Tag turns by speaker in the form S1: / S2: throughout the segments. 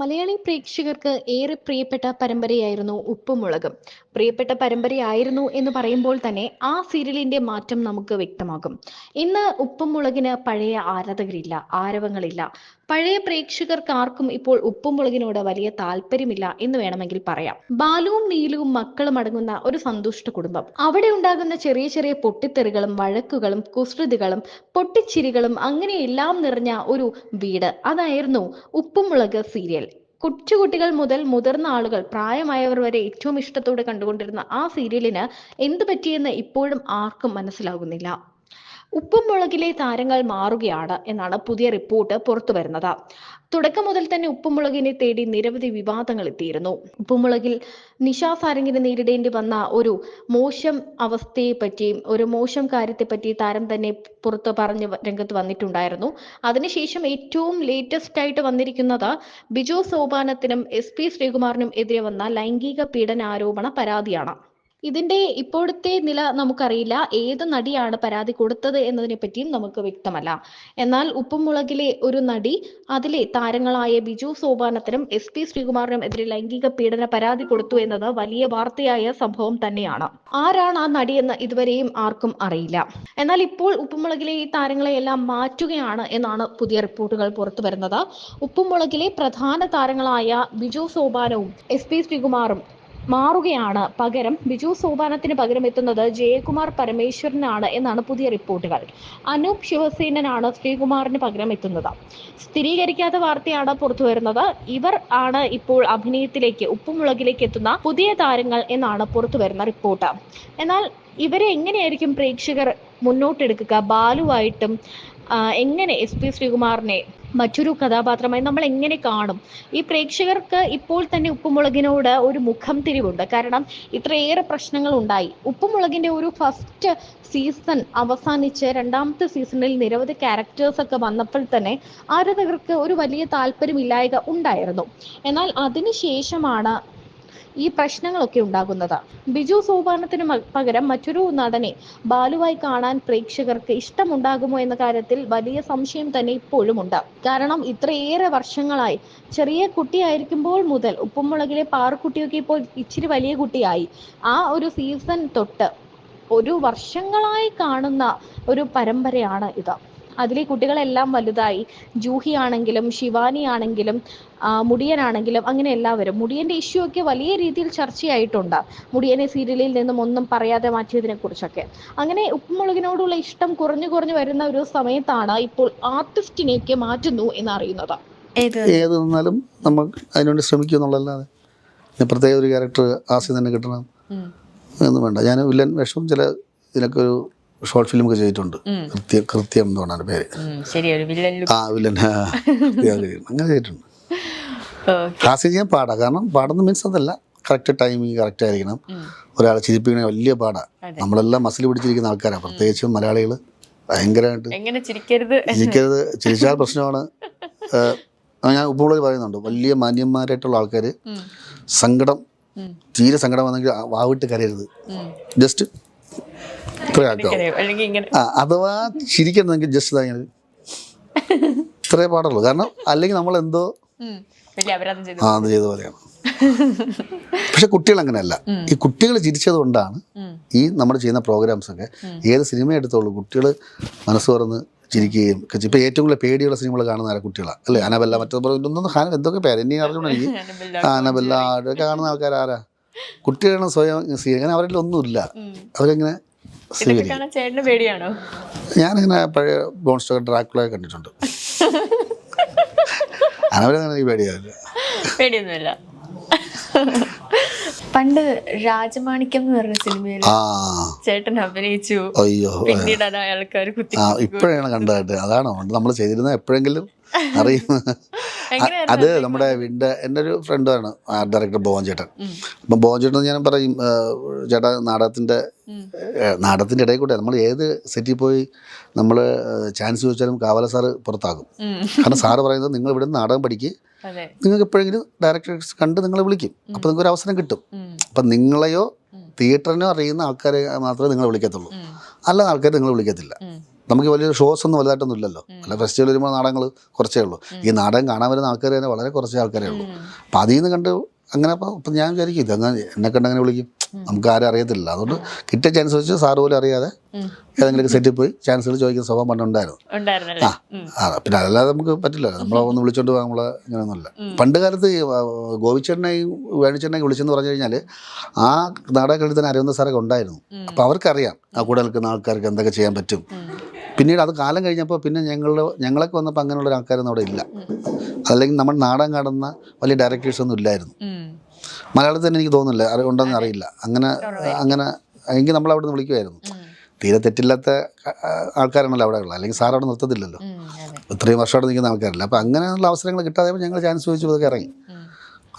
S1: മലയാളി പ്രേക്ഷകർക്ക് ഏറെ പ്രിയപ്പെട്ട പരമ്പരയായിരുന്നു ഉപ്പും മുളകും. പ്രിയപ്പെട്ട പരമ്പരയായിരുന്നു എന്ന് പറയുമ്പോൾ തന്നെ ആ സീരിയലിന്റെ മാറ്റം നമുക്ക് വ്യക്തമാകും. ഇന്ന് ഉപ്പും മുളകിന് പഴയ ആരാധകരില്ല, ആരവങ്ങളില്ല. പഴയ പ്രേക്ഷകർക്ക് ആർക്കും ഇപ്പോൾ ഉപ്പും മുളകിനോട് വലിയ താല്പര്യമില്ല എന്ന് വേണമെങ്കിൽ പറയാം. ബാലുവും നീലുവും മക്കളും അടങ്ങുന്ന ഒരു സന്തുഷ്ട കുടുംബം. അവിടെ ഉണ്ടാകുന്ന ചെറിയ ചെറിയ പൊട്ടിത്തെറികളും വഴക്കുകളും കുസൃതികളും പൊട്ടിച്ചിരികളും അങ്ങനെ എല്ലാം നിറഞ്ഞ ഒരു വീട്, അതായിരുന്നു ഉപ്പും മുളക് സീരിയൽ. കൊച്ചുകുട്ടികൾ മുതൽ മുതിർന്ന ആളുകൾ, പ്രായമായവർ വരെ ഏറ്റവും ഇഷ്ടത്തോടെ കണ്ടുകൊണ്ടിരുന്ന ആ സീരിയലിന് എന്തു പറ്റിയെന്ന് ഇപ്പോഴും ആർക്കും മനസ്സിലാകുന്നില്ല. ഉപ്പും മുളകിലെ താരങ്ങൾ മാറുകയാണ് എന്നാണ് പുതിയ റിപ്പോർട്ട് പുറത്തു വരുന്നത്. തുടക്കം മുതൽ തന്നെ ഉപ്പുമുളകിനെ തേടി നിരവധി വിവാദങ്ങൾ എത്തിയിരുന്നു. ഉപ്പുമുളകിൽ നിഷ സാരംഗിന് നേരിടേണ്ടി വന്ന ഒരു മോശം അവസ്ഥയെ പറ്റിയും ഒരു മോശം കാര്യത്തെപ്പറ്റി താരം തന്നെ പുറത്ത് പറഞ്ഞ് രംഗത്ത് വന്നിട്ടുണ്ടായിരുന്നു. അതിനുശേഷം ഏറ്റവും ലേറ്റസ്റ്റ് ആയിട്ട് വന്നിരിക്കുന്നത് ബിജു സോപാനത്തിനും SP ശ്രീകുമാറിനും എതിരെ വന്ന ലൈംഗിക പീഡനാരോപണ പരാതിയാണ്. ഇതിന്റെ ഇപ്പോഴത്തെ നില നമുക്കറിയില്ല. ഏത് നടിയാണ് പരാതി കൊടുത്തത് എന്നതിനെ പറ്റിയും നമുക്ക് വ്യക്തമല്ല. എന്നാൽ ഉപ്പും മുളകിലെ ഒരു നടി അതിലെ താരങ്ങളായ ബിജു സോപാനത്തിനും SP ശ്രീകുമാറിനും എതിരെ ലൈംഗിക പീഡന പരാതി കൊടുത്തു എന്നത് വലിയ വാർത്തയായ സംഭവം തന്നെയാണ്. ആരാണ് ആ നടിയെന്ന് ഇതുവരെയും ആർക്കും അറിയില്ല. എന്നാൽ ഇപ്പോൾ ഉപ്പുമുളകിലെ ഈ താരങ്ങളെയെല്ലാം മാറ്റുകയാണ് എന്നാണ് പുതിയ റിപ്പോർട്ടുകൾ പുറത്തു വരുന്നത്. ഉപ്പുമുളകിലെ പ്രധാന താരങ്ങളായ ബിജു സോപാനവും SP ശ്രീകുമാറും മാറുകയാണ്. പകരം ബിജു സോപാനത്തിന് പകരം എത്തുന്നത് ജയകുമാർ പരമേശ്വരനാണ് എന്നാണ് പുതിയ റിപ്പോർട്ടുകൾ. അനൂപ് ശിവസേനനാണ് ശ്രീകുമാറിന് പകരം എത്തുന്നത്. സ്ഥിരീകരിക്കാത്ത വാർത്തയാണ് പുറത്തു വരുന്നത്. ഇവർ ആണ് ഇപ്പോൾ അഭിനയത്തിലേക്ക് ഉപ്പുമുളകിലേക്ക് എത്തുന്ന പുതിയ താരങ്ങൾ എന്നാണ് പുറത്തു വരുന്ന റിപ്പോർട്ട്. എന്നാൽ ഇവരെ എങ്ങനെയായിരിക്കും പ്രേക്ഷകർ മുന്നോട്ടെടുക്കുക? ബാലുവായിട്ടും എങ്ങനെ SP ശ്രീകുമാറിനെ മറ്റൊരു കഥാപാത്രമായി നമ്മൾ എങ്ങനെ കാണും? ഈ പ്രേക്ഷകർക്ക് ഇപ്പോൾ തന്നെ ഉപ്പുമുളകിനോട് ഒരു മുഖം തിരിവുണ്ട്. കാരണം ഇത്രയേറെ പ്രശ്നങ്ങൾ ഉണ്ടായി. ഉപ്പുമുളകിന്റെ ഒരു ഫസ്റ്റ് സീസൺ അവസാനിച്ച് രണ്ടാമത്തെ സീസണിൽ നിരവധി ക്യാരക്ടേഴ്സ് ഒക്കെ വന്നപ്പോൾ തന്നെ ആരാധകർക്ക് ഒരു വലിയ താല്പര്യമില്ലായ്ക ഉണ്ടായിരുന്നു. എന്നാൽ അതിനുശേഷമാണ് ഈ പ്രശ്നങ്ങളൊക്കെ ഉണ്ടാകുന്നത്. ബിജു സോപാനത്തിന് പകരം മറ്റൊരു നടനെ ബാലുവായി കാണാൻ പ്രേക്ഷകർക്ക് ഇഷ്ടമുണ്ടാകുമോ എന്ന കാര്യത്തിൽ വലിയ സംശയം തന്നെ ഇപ്പോഴും ഉണ്ട്. കാരണം ഇത്രയേറെ വർഷങ്ങളായി, ചെറിയ കുട്ടിയായിരിക്കുമ്പോൾ മുതൽ ഉപ്പുമുളകിലെ പാറുക്കുട്ടിയൊക്കെ ഇപ്പോൾ ഇച്ചിരി വലിയ കുട്ടിയായി. ആ ഒരു സീസൺ തൊട്ട് ഒരു വർഷങ്ങളായി കാണുന്ന ഒരു പരമ്പരയാണ് ഇത്. അതിലെ കുട്ടികളെല്ലാം വലുതായി. ജൂഹി ആണെങ്കിലും ശിവാനി ആണെങ്കിലും മുടിയനാണെങ്കിലും അങ്ങനെ എല്ലാവരും. മുടിയന്റെ ഇഷ്യൂ ഒക്കെ വലിയ രീതിയിൽ ചർച്ചയായിട്ടുണ്ട്. മുടിയനെ സീരിയലിൽ നിന്നും ഒന്നും പറയാതെ മാറ്റിയതിനെ കുറിച്ചൊക്കെ. അങ്ങനെ ഉപ്പുമുളകിനോടുള്ള ഇഷ്ടം കുറഞ്ഞു കുറഞ്ഞു വരുന്ന ഒരു സമയത്താണ് ഇപ്പോൾ ആർട്ടിസ്റ്റിനെയൊക്കെ മാറ്റുന്നു എന്നറിയുന്നത്.
S2: ഏത് നിന്നാലും നമ്മൾ അതിനുവേണ്ടി ശ്രമിക്കും എന്നുള്ളതല്ലാതെ പ്രത്യേക ഒരു ക്യാരക്ടർ ആദ്യം തന്നെ കിട്ടണം ഒന്നും വേണ്ട. ഞാൻ വില്ലൻ വേഷം ചില ഇതിനൊക്കെ ഒരു ഷോർട്ട് ഫിലിം ഒക്കെ ചെയ്തിട്ടുണ്ട്. കൃത്യം എന്ന് പറഞ്ഞാൽ പേര്. വില്ലൻ അങ്ങനെ ചെയ്തിട്ടുണ്ട്. ഹാസ്യം ചെയ്യാൻ പാടാ. കാരണം പാടുന്ന മീൻസ് അതല്ല, കറക്റ്റ് ടൈമിങ് കറക്റ്റ് ആയിരിക്കണം. ഒരാളെ ചിരിപ്പിക്കണേ വലിയ പാടാ. നമ്മളെല്ലാം മസിൽ പിടിച്ചിരിക്കുന്ന ആൾക്കാരാണ്, പ്രത്യേകിച്ചും മലയാളികൾ. ഭയങ്കരമായിട്ട് ചിരിക്കരുത്, ചിരിച്ചാൽ പ്രശ്നമാണ്. ഞാൻ ഉപ്പുമുളകിൽ പറയുന്നുണ്ട്, വലിയ മാന്യന്മാരായിട്ടുള്ള ആൾക്കാർ സങ്കടം, തീരെ സങ്കടം വന്നെങ്കിൽ വാവിട്ട് കരയരുത്, ജസ്റ്റ് ഇത്രേ ആക്കാം. അഥവാ ചിരിക്കണമെങ്കിൽ ജസ്റ്റ് ഇതാ ഇത്രേ പാടുള്ളൂ. കാരണം അല്ലെങ്കിൽ നമ്മളെന്തോ അത് ചെയ്ത പോലെയാണ്. പക്ഷെ കുട്ടികൾ അങ്ങനെയല്ല. ഈ കുട്ടികൾ ചിരിച്ചത് കൊണ്ടാണ് ഈ നമ്മൾ ചെയ്യുന്ന പ്രോഗ്രാംസ് ഒക്കെ, ഏത് സിനിമ എടുത്തോളൂ, കുട്ടികൾ മനസ്സ് തുറന്ന് ചിരിക്കുകയും. ഇപ്പം ഏറ്റവും കൂടുതൽ പേടിയുള്ള സിനിമകൾ കാണുന്ന ആരാ? കുട്ടികളാണ് അല്ലേ? അനബെല്ല, മറ്റൊന്നും എന്തൊക്കെ പേര് എന്നെ അറിഞ്ഞു എനിക്ക്. അനബെല്ല അതൊക്കെ കാണുന്ന ആൾക്കാർ ആരാ? കുട്ടികളാണ് സ്വയം. അങ്ങനെ അവരിൽ ഒന്നുമില്ല. അവരെങ്ങനെ ഞാനിങ്ങനെ പഴയ ബോൺസ്റ്റോ ഡ്രാക്കുളയെ കണ്ടിട്ടുണ്ട്. അനവരങ്ങനെ എനിക്ക്
S3: പേടിയൊന്നുമില്ല. പണ്ട് രാജമാണിക്യം എന്ന് പറഞ്ഞ സിനിമയിൽ ചേട്ടൻ അഭിനയിച്ചു.
S2: അയ്യോ,
S3: പിന്നീട് ആൾക്കാർ
S2: ഇപ്പോഴാണ് കണ്ടതായിട്ട്. അതാണ് നമ്മൾ ചെയ്തിരുന്നത്. എപ്പോഴെങ്കിലും അറിയും. അത് നമ്മുടെ വീടിൻ്റെ എൻ്റെ ഒരു ഫ്രണ്ടാണ് ഡയറക്ടർ ഭുവൻ ചേട്ടൻ. അപ്പം ഭുവൻ ചേട്ടൻ ഞാൻ പറയും, ചേട്ടാ നാടകത്തിൻ്റെ ഇടയിൽ കൂടെ നമ്മൾ ഏത് സെറ്റിൽ പോയി നമ്മൾ ചാൻസ് ചോദിച്ചാലും കാവല സാറ് പുറത്താകും. കാരണം സാറ് പറയുന്നത്, നിങ്ങൾ ഇവിടെ നിന്ന് നാടകം പഠിക്കുക, നിങ്ങൾക്ക് എപ്പോഴെങ്കിലും ഡയറക്ടേഴ്സ് കണ്ട് നിങ്ങളെ വിളിക്കും, അപ്പോൾ നിങ്ങൾക്ക് ഒരു അവസരം കിട്ടും. അപ്പം നിങ്ങളെയോ തിയേറ്ററിനോ അറിയുന്ന ആൾക്കാരെ മാത്രമേ നിങ്ങൾ വിളിക്കത്തുള്ളൂ, അല്ലാതെ ആൾക്കാർ നിങ്ങൾ വിളിക്കത്തില്ല. നമുക്ക് വലിയ ഷോസ് ഒന്നും വലുതായിട്ടൊന്നും ഇല്ലല്ലോ. അല്ല ഫെസ്റ്റിവൽ വരുമ്പോൾ നാടകങ്ങൾ കുറച്ചേ ഉള്ളൂ. ഈ നാടകം കാണാൻ വരുന്ന ആൾക്കാർ തന്നെ വളരെ കുറച്ച് ആൾക്കാരേ ഉള്ളൂ. അപ്പം അതിൽ നിന്ന് കണ്ട് അങ്ങനെ ഇപ്പം ഞാൻ വിചാരിക്കും ഇതങ്ങനെ എന്നെ കണ്ട് അങ്ങനെ വിളിക്കും, നമുക്ക് ആരും അറിയത്തില്ല. അതുകൊണ്ട് കിട്ടിയ ചാൻസ് വെച്ച് സാറ് പോലും അറിയാതെ ഏതെങ്കിലും സെറ്റിൽ പോയി ചാൻസുകൾ ചോദിക്കുന്ന സ്വഭാവം പണ്ടുണ്ടായിരുന്നു. പിന്നെ അതല്ലാതെ നമുക്ക് പറ്റില്ല, നമ്മളെ ഒന്ന് വിളിച്ചോണ്ട് പോകാൻ നമ്മളെ ഇങ്ങനെയൊന്നുമില്ല. പണ്ട് കാലത്ത് ഗോപിച്ചേട്ടനെയും വേണിച്ചേട്ടനെയും വിളിച്ചെന്ന് പറഞ്ഞു കഴിഞ്ഞാൽ ആ നാടകങ്ങളിൽ തന്നെ അരവിന്ദ സാറൊക്കെ ഉണ്ടായിരുന്നു. അപ്പോൾ അവർക്കറിയാം ആ കൂടെ നിൽക്കുന്ന ആൾക്കാർക്ക് എന്തൊക്കെ ചെയ്യാൻ പറ്റും. പിന്നീട് അത് കാലം കഴിഞ്ഞപ്പോൾ പിന്നെ ഞങ്ങളൊക്കെ വന്നപ്പോൾ അങ്ങനെയുള്ള ആൾക്കാരൊന്നും അവിടെ ഇല്ല. അല്ലെങ്കിൽ നമ്മൾ നാടകം കാണുന്ന വലിയ ഡയറക്ടേഴ്സൊന്നും ഇല്ലായിരുന്നു. മലയാളത്തിൽ തന്നെ എനിക്ക് തോന്നുന്നില്ല ഉണ്ടെന്ന് അറിയില്ല. അങ്ങനെ എങ്കിൽ നമ്മൾ അവിടെ നിന്ന് വിളിക്കുമായിരുന്നു. തീരെ തെറ്റില്ലാത്ത ആൾക്കാരാണല്ലോ അവിടെ ഉള്ളത്, അല്ലെങ്കിൽ സാർ അവിടെ നിർത്തത്തില്ലല്ലോ. ഇത്രയും വർഷം അവിടെ നിൽക്കുന്ന ആൾക്കാരല്ല. അപ്പോൾ അങ്ങനെയുള്ള അവസരങ്ങൾ കിട്ടാതെ ഞങ്ങൾ ചാൻസ് ചോദിച്ചു അതൊക്കെ ഇറങ്ങി.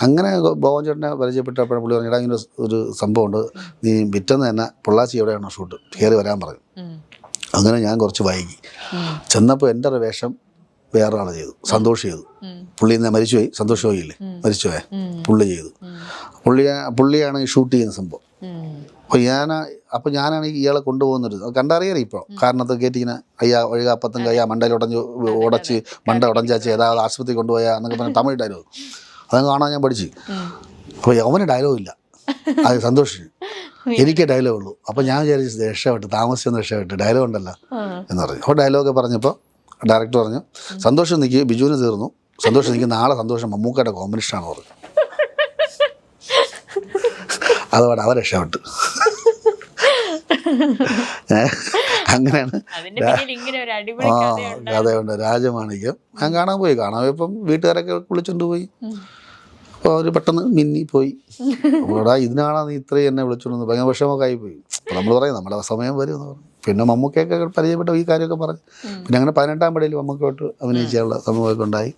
S2: അങ്ങനെ ബോബൻ ചേട്ടനെ പരിചയപ്പെട്ടപ്പോഴും പുള്ളി പറഞ്ഞു, ഇങ്ങനെ ഒരു സംഭവമുണ്ട്, നീ പിറ്റേന്ന് തന്നെ പൊള്ളാച്ചി എവിടെയാണോ ഷൂട്ട് കയറി വരാൻ പറഞ്ഞു. അങ്ങനെ ഞാൻ കുറച്ച് വൈകി ചെന്നപ്പോൾ എൻ്റെ ഒരു വേഷം വേറെ ആൾ ചെയ്തു, സന്തോഷ് ചെയ്തു. പുള്ളി ഇന്ന് മരിച്ചുപോയി, സന്തോഷ് പോയില്ലേ, മരിച്ചുപോയ പുള്ളി ചെയ്തു. പുള്ളിയാണ് ഈ ഷൂട്ട് ചെയ്യുന്ന സംഭവം. അപ്പോൾ ഞാനാണ് ഇയാളെ കൊണ്ടുപോകുന്നത്. കണ്ടറിയാലോ ഇപ്പോൾ കാരണത്ത് കയറ്റിങ്ങനെ അയ്യാ ഒഴുക അപ്പത്തും കയ്യാ മണ്ടയിൽ ഉടച്ച് മണ്ട ഉടഞ്ചാച്ച് ഏതാவது ആശുപത്രി കൊണ്ടുപോയാ എന്നൊക്കെ പറഞ്ഞാൽ തമിഴ് ഡയലോഗ് അതങ്ങ് കാണാൻ ഞാൻ പഠിച്ചു. അപ്പോൾ അവന് ഡയലോഗ് ഇല്ല, അത് സന്തോഷിന്, എനിക്ക് ഡയലോഗ് ഉള്ളൂ. അപ്പോൾ ഞാൻ വിചാരിച്ചു രക്ഷപ്പെട്ട് താമസിച്ചൊന്ന് രക്ഷപ്പെട്ട് ഡയലോഗ് ഉണ്ടല്ലോ എന്ന് പറഞ്ഞു. അപ്പോൾ ഡയലോഗ് പറഞ്ഞപ്പോൾ ഡയറക്ടർ പറഞ്ഞു, സന്തോഷം നിൽക്കി ബിജുവിന് തീർന്നു, സന്തോഷം നിൽക്കി നാളെ സന്തോഷം മമ്മൂക്കയുടെ കോമ്പിനേഷനാണ് പറഞ്ഞു. അതോടെ അവർ രക്ഷപ്പെട്ടു. അങ്ങനെയാണ് കഥയുണ്ട്. രാജമാണിക്യം ഞാൻ കാണാൻ പോയപ്പം വീട്ടുകാരൊക്കെ വിളിച്ചോണ്ട് പോയി. അപ്പോൾ അവർ പെട്ടെന്ന് മിന്നി പോയി. അപ്പോൾ ഇതിനാണ് നീ ഇത്രയും എന്നെ വിളിച്ചോണ്ട് ഭയങ്കര വിഷമമൊക്കെ ആയിപ്പോയി. അപ്പോൾ നമ്മൾ പറയും നമ്മുടെ സമയം വരും എന്ന് പറഞ്ഞു. പിന്നെ മമ്മൂക്കയൊക്കെ പരിചയപ്പെട്ട ഈ കാര്യമൊക്കെ പറഞ്ഞു. പിന്നെ അങ്ങനെ 18-ാം പടിയിൽ മമ്മൂക്കയോട്ട് അഭിനയിച്ചുള്ള സംഭവമൊക്കെ ഉണ്ടായി.